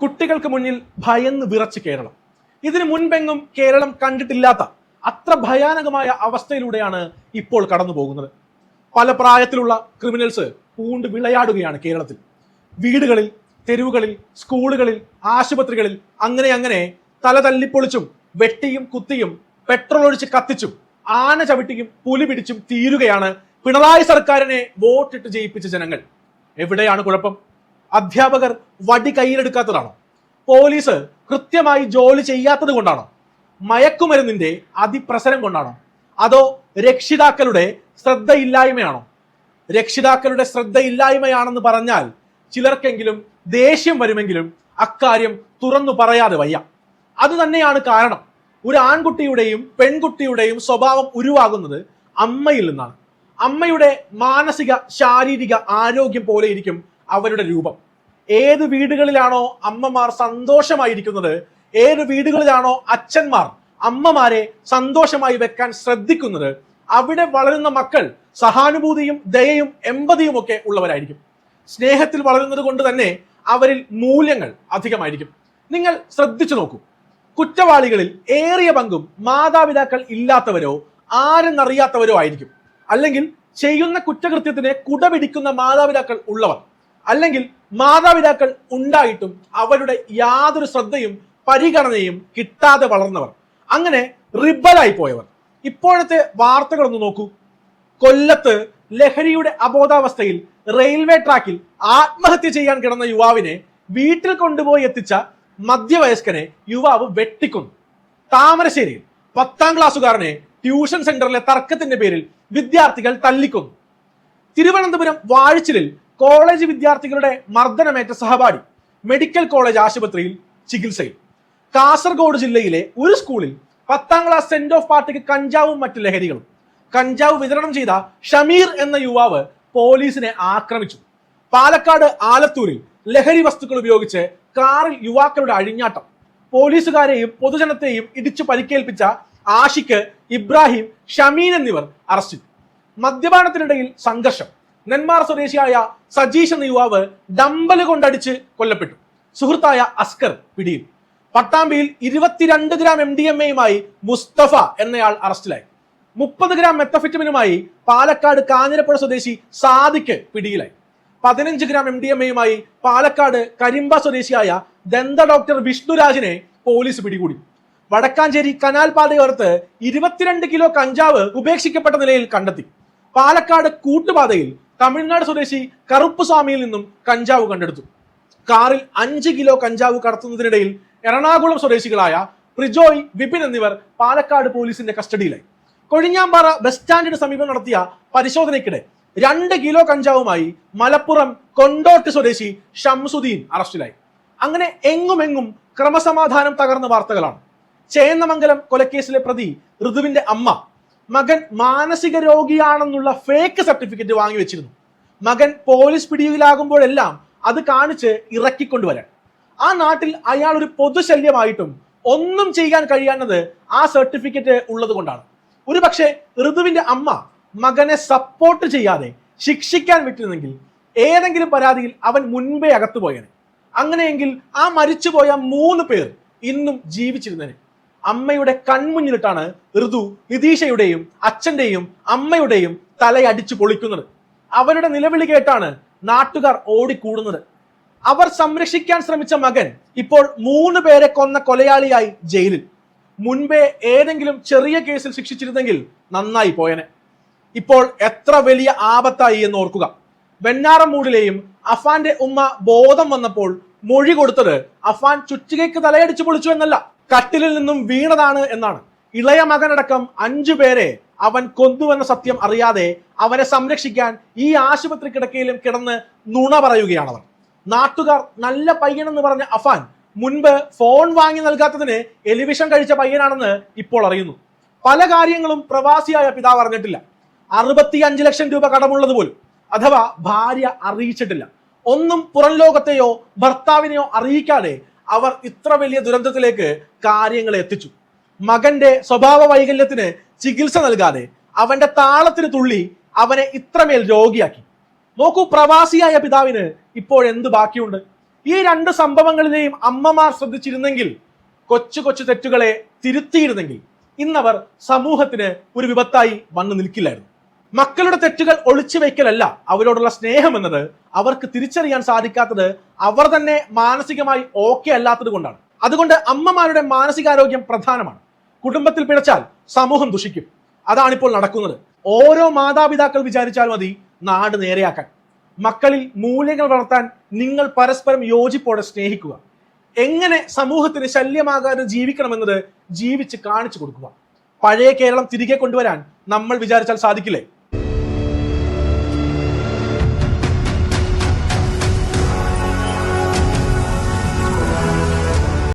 കുട്ടികൾക്ക് മുന്നിൽ ഭയന്ന് വിറച്ച് കേരളം. ഇതിനു മുൻപെങ്ങും കേരളം കണ്ടിട്ടില്ലാത്ത അത്ര ഭയാനകമായ അവസ്ഥയിലൂടെയാണ് ഇപ്പോൾ കടന്നു പോകുന്നത്. പല പ്രായത്തിലുള്ള ക്രിമിനൽസ് പൂണ്ട് വിളയാടുകയാണ് കേരളത്തിൽ. വീടുകളിൽ, തെരുവുകളിൽ, സ്കൂളുകളിൽ, ആശുപത്രികളിൽ അങ്ങനെ തല തല്ലിപ്പൊളിച്ചും വെട്ടിയും കുത്തിയും പെട്രോൾ ഒഴിച്ച് കത്തിച്ചും ആന ചവിട്ടിയും പുലി പിടിച്ചും തീരുകയാണ് പിണറായി സർക്കാരിനെ വോട്ടിട്ട് ജയിപ്പിച്ച ജനങ്ങൾ. എവിടെയാണ് കുഴപ്പം? അധ്യാപകർ വടി കയ്യിലെടുക്കാത്തതാണോ? പോലീസ് കൃത്യമായി ജോലി ചെയ്യാത്തത് കൊണ്ടാണോ? മയക്കുമരുന്നിന്റെ അതിപ്രസരം കൊണ്ടാണോ? അതോ രക്ഷിതാക്കളുടെ ശ്രദ്ധയില്ലായ്മയാണോ? രക്ഷിതാക്കളുടെ ശ്രദ്ധയില്ലായ്മയാണെന്ന് പറഞ്ഞാൽ ചിലർക്കെങ്കിലും ദേഷ്യം വരുമെങ്കിലും അക്കാര്യം തുറന്നു പറയാതെ വയ്യ. അത് തന്നെയാണ് കാരണം. ഒരു ആൺകുട്ടിയുടെയും പെൺകുട്ടിയുടെയും സ്വഭാവം ഉരുവാകുന്നത് അമ്മയിൽ നിന്നാണ്. അമ്മയുടെ മാനസിക ശാരീരിക ആരോഗ്യം പോലെ ഇരിക്കും അവരുടെ രൂപം. ഏത് വീടുകളിലാണോ അമ്മമാർ സന്തോഷമായിരിക്കുന്നത്, ഏത് വീടുകളിലാണോ അച്ഛന്മാർ അമ്മമാരെ സന്തോഷമായി വെക്കാൻ ശ്രദ്ധിക്കുന്നത്, അവിടെ വളരുന്ന മക്കൾ സഹാനുഭൂതിയും ദയയും എമ്പതിയും ഒക്കെ ഉള്ളവരായിരിക്കും. സ്നേഹത്തിൽ വളരുന്നത് കൊണ്ട് തന്നെ അവരിൽ മൂല്യങ്ങൾ അധികമായിരിക്കും. നിങ്ങൾ ശ്രദ്ധിച്ചു നോക്കൂ, കുറ്റവാളികളിൽ ഏറിയ പങ്കും മാതാപിതാക്കൾ ഇല്ലാത്തവരോ ആരെന്നറിയാത്തവരോ ആയിരിക്കും. അല്ലെങ്കിൽ ചെയ്യുന്ന കുറ്റകൃത്യത്തിന് കുടപിടിക്കുന്ന മാതാപിതാക്കൾ ഉള്ളവർ, അല്ലെങ്കിൽ മാതാപിതാക്കൾ ഉണ്ടായിട്ടും അവരുടെ യാതൊരു ശ്രദ്ധയും പരിഗണനയും കിട്ടാതെ വളർന്നവർ, അങ്ങനെ റിബലായി പോയവർ. ഇപ്പോഴത്തെ വാർത്തകളൊന്ന് നോക്കൂ. കൊല്ലത്ത് ലഹരിയുടെ അബോധാവസ്ഥയിൽ റെയിൽവേ ട്രാക്കിൽ ആത്മഹത്യ ചെയ്യാൻ കിടന്ന യുവാവിനെ വീട്ടിൽ കൊണ്ടുപോയി എത്തിച്ച മധ്യവയസ്കനെ യുവാവ് വെട്ടിക്കൊന്നു. താമരശ്ശേരിയിൽ 10ാം ക്ലാസ്സുകാരനെ ട്യൂഷൻ സെന്ററിലെ തർക്കത്തിന്റെ പേരിൽ വിദ്യാർത്ഥികൾ തല്ലിക്കൊന്നു. തിരുവനന്തപുരം വാഴച്ചിലിൽ കോളേജ് വിദ്യാർത്ഥികളുടെ മർദ്ദനമേറ്റ സഹപാഠി മെഡിക്കൽ കോളേജ് ആശുപത്രിയിൽ ചികിത്സയിൽ. കാസർഗോഡ് ജില്ലയിലെ ഒരു സ്കൂളിൽ 10ാം ക്ലാസ് സെന്റ് ഓഫ് പാർട്ടിക്ക് കഞ്ചാവും മറ്റു ലഹരികളും കഞ്ചാവ് വിതരണം ചെയ്ത ഷമീർ എന്ന യുവാവ് പോലീസിനെ ആക്രമിച്ചു. പാലക്കാട് ആലത്തൂരിൽ ലഹരി വസ്തുക്കൾ ഉപയോഗിച്ച് കാറിൽ യുവാക്കളുടെ അഴിഞ്ഞാട്ടം. പോലീസുകാരെയും പൊതുജനത്തെയും ഇടിച്ചു പരിക്കേൽപ്പിച്ച ആഷിഖ്, ഇബ്രാഹിം, ഷമീൻ എന്നിവർ അറസ്റ്റിൽ. മദ്യപാനത്തിനിടയിൽ സംഘർഷം. നെന്മാർ സ്വദേശിയായ സജീഷ് എന്ന യുവാവ് ഡമ്പല് കൊണ്ടടിച്ച് കൊല്ലപ്പെട്ടു. സുഹൃത്തായ അസ്കർ പിടിയിൽ. പട്ടാമ്പിയിൽ 22 ഗ്രാം MDMA-യുമായി മുസ്തഫ എന്നയാൾ അറസ്റ്റിലായി. 30 ഗ്രാം മെത്തഫെറ്റമിനുമായി പാലക്കാട് കാഞ്ഞിരപ്പുഴ സ്വദേശി സാദിഖ് പിടിയിലായി. 15 ഗ്രാം MDMA-യുമായി പാലക്കാട് കരിമ്പ സ്വദേശിയായ ദന്ത ഡോക്ടർ വിഷ്ണുരാജിനെ പോലീസ് പിടികൂടി. വടക്കാഞ്ചേരി കനാൽ പാതയോരത്ത് 22 കിലോ കഞ്ചാവ് ഉപേക്ഷിക്കപ്പെട്ട നിലയിൽ കണ്ടെത്തി. പാലക്കാട് കൂട്ടുപാതയിൽ തമിഴ്നാട് സ്വദേശി കറുപ്പുസ്വാമിയിൽ നിന്നും കഞ്ചാവ് കണ്ടെടുത്തു. കാറിൽ 5 കിലോ കഞ്ചാവ് കടത്തുന്നതിനിടയിൽ എറണാകുളം സ്വദേശികളായ പ്രിജോയ്, വിപിൻ എന്നിവർ പാലക്കാട് പോലീസിന്റെ കസ്റ്റഡിയിലായി. കൊഴിഞ്ഞാമ്പാറ ബസ് സ്റ്റാൻഡിന് സമീപം നടത്തിയ പരിശോധനയ്ക്കിടെ 2 കിലോ കഞ്ചാവുമായി മലപ്പുറം കൊണ്ടോട്ട് സ്വദേശി ഷംസുദ്ദീൻ അറസ്റ്റിലായി. അങ്ങനെ എങ്ങുമെങ്ങും ക്രമസമാധാനം തകർന്ന വാർത്തകളാണ്. ചേന്നമംഗലം കൊലക്കേസിലെ പ്രതി ഋതുവിന്റെ അമ്മ മകൻ മാനസിക രോഗിയാണെന്നുള്ള ഫേക്ക് സർട്ടിഫിക്കറ്റ് വാങ്ങിവെച്ചിരുന്നു. മകൻ പോലീസ് പിടിയിലാകുമ്പോഴെല്ലാം അത് കാണിച്ച് ഇറക്കിക്കൊണ്ടുവരാൻ. ആ നാട്ടിൽ അയാൾ ഒരു പൊതുശല്യമായിട്ടും ഒന്നും ചെയ്യാൻ കഴിയാഞ്ഞത് ആ സർട്ടിഫിക്കറ്റ് ഉള്ളത് കൊണ്ടാണ്. ഒരു പക്ഷേ ഋതുവിന്റെ അമ്മ മകനെ സപ്പോർട്ട് ചെയ്യാതെ ശിക്ഷിക്കാൻ വിട്ടിരുന്നെങ്കിൽ ഏതെങ്കിലും പരാതിയിൽ അവൻ മുൻപേ അകത്തുപോയേനെ. അങ്ങനെയെങ്കിൽ ആ മരിച്ചുപോയ 3 പേർ ഇന്നും ജീവിച്ചിരുന്നേനെ. അമ്മയുടെ കൺമുന്നിലിട്ടാണ് ഋതു നിതീഷയുടെയും അച്ഛന്റെയും അമ്മയുടെയും തലയടിച്ചു പൊളിക്കുന്നത്. അവരുടെ നിലവിളി കേട്ടാണ് നാട്ടുകാർ ഓടിക്കൂടുന്നത്. അവർ സംരക്ഷിക്കാൻ ശ്രമിച്ച മകൻ ഇപ്പോൾ 3 പേരെ കൊന്ന കൊലയാളിയായി ജയിലിൽ. മുൻപേ ഏതെങ്കിലും ചെറിയ കേസിൽ ശിക്ഷിച്ചിരുന്നെങ്കിൽ നന്നായി പോയനെ. ഇപ്പോൾ എത്ര വലിയ ആപത്തായി എന്ന് ഓർക്കുക. വെഞ്ഞാറമൂടിലെയും അഫാന്റെ ഉമ്മ ബോധം വന്നപ്പോൾ മൊഴി കൊടുത്തത് അഫാൻ ചുറ്റികയ്ക്ക് തലയടിച്ചു പൊളിച്ചു എന്നല്ല, കട്ടിലിൽ നിന്നും വീണതാണ് എന്നാണ്. ഇളയ മകനടക്കം 5 പേരെ അവൻ കൊന്നുവെന്ന സത്യം അറിയാതെ അവനെ സംരക്ഷിക്കാൻ ഈ ആശുപത്രി കിടക്കയിലും കിടന്ന് നുണ പറയുകയാണവർ. നാട്ടുകാർ നല്ല പയ്യനെന്ന് പറഞ്ഞ അഫാൻ മുൻപ് ഫോൺ വാങ്ങി നൽകാത്തതിന് എലിവിഷൻ കഴിച്ച പയ്യനാണെന്ന് ഇപ്പോൾ അറിയുന്നു. പല കാര്യങ്ങളും പ്രവാസിയായ പിതാവ് അറിഞ്ഞിട്ടില്ല. 65 ലക്ഷം രൂപ കടമുള്ളത് പോലും, അഥവാ ഭാര്യ അറിയിച്ചിട്ടില്ല. ഒന്നും പുറം ലോകത്തെയോ ഭർത്താവിനെയോ അറിയിക്കാതെ അവർ ഇത്ര വലിയ ദുരന്തത്തിലേക്ക് കാര്യങ്ങളെ എത്തിച്ചു. മകന്റെ സ്വഭാവ വൈകല്യത്തിന് ചികിത്സ നൽകാതെ അവന്റെ താളത്തിന് തുള്ളി അവനെ ഇത്രമേൽ രോഗിയാക്കി. നോക്കൂ, പ്രവാസിയായ പിതാവിന് ഇപ്പോൾ എന്ത് ബാക്കിയുണ്ട്? ഈ രണ്ട് സംഭവങ്ങളിലെയും അമ്മമാർ ശ്രദ്ധിച്ചിരുന്നെങ്കിൽ, കൊച്ചു കൊച്ചു തെറ്റുകളെ തിരുത്തിയിരുന്നെങ്കിൽ, ഇന്നവർ സമൂഹത്തിന് ഒരു വിപത്തായി വന്നു നിൽക്കില്ലായിരുന്നു. മക്കളുടെ തെറ്റുകൾ ഒളിച്ചു വയ്ക്കലല്ല അവരോടുള്ള സ്നേഹം എന്നത് അവർക്ക് തിരിച്ചറിയാൻ സാധിക്കാത്തത് അവർ തന്നെ മാനസികമായി ഓക്കെ അല്ലാത്തത് കൊണ്ടാണ്. അതുകൊണ്ട് അമ്മമാരുടെ മാനസികാരോഗ്യം പ്രധാനമാണ്. കുടുംബത്തിൽ പിഴച്ചാൽ സമൂഹം ദുഷിക്കും. അതാണിപ്പോൾ നടക്കുന്നത്. ഓരോ മാതാപിതാക്കൾ വിചാരിച്ചാൽ മതി നാട് നേരെയാക്കാൻ. മക്കളിൽ മൂല്യങ്ങൾ വളർത്താൻ നിങ്ങൾ പരസ്പരം യോജിപ്പോടെ സ്നേഹിക്കുക. എങ്ങനെ സമൂഹത്തിന് ശല്യമാകാതെ ജീവിക്കണമെന്നത് ജീവിച്ച് കാണിച്ചു കൊടുക്കുക. പഴയ കേരളം തിരികെ കൊണ്ടുവരാൻ നമ്മൾ വിചാരിച്ചാൽ സാധിക്കില്ലേ?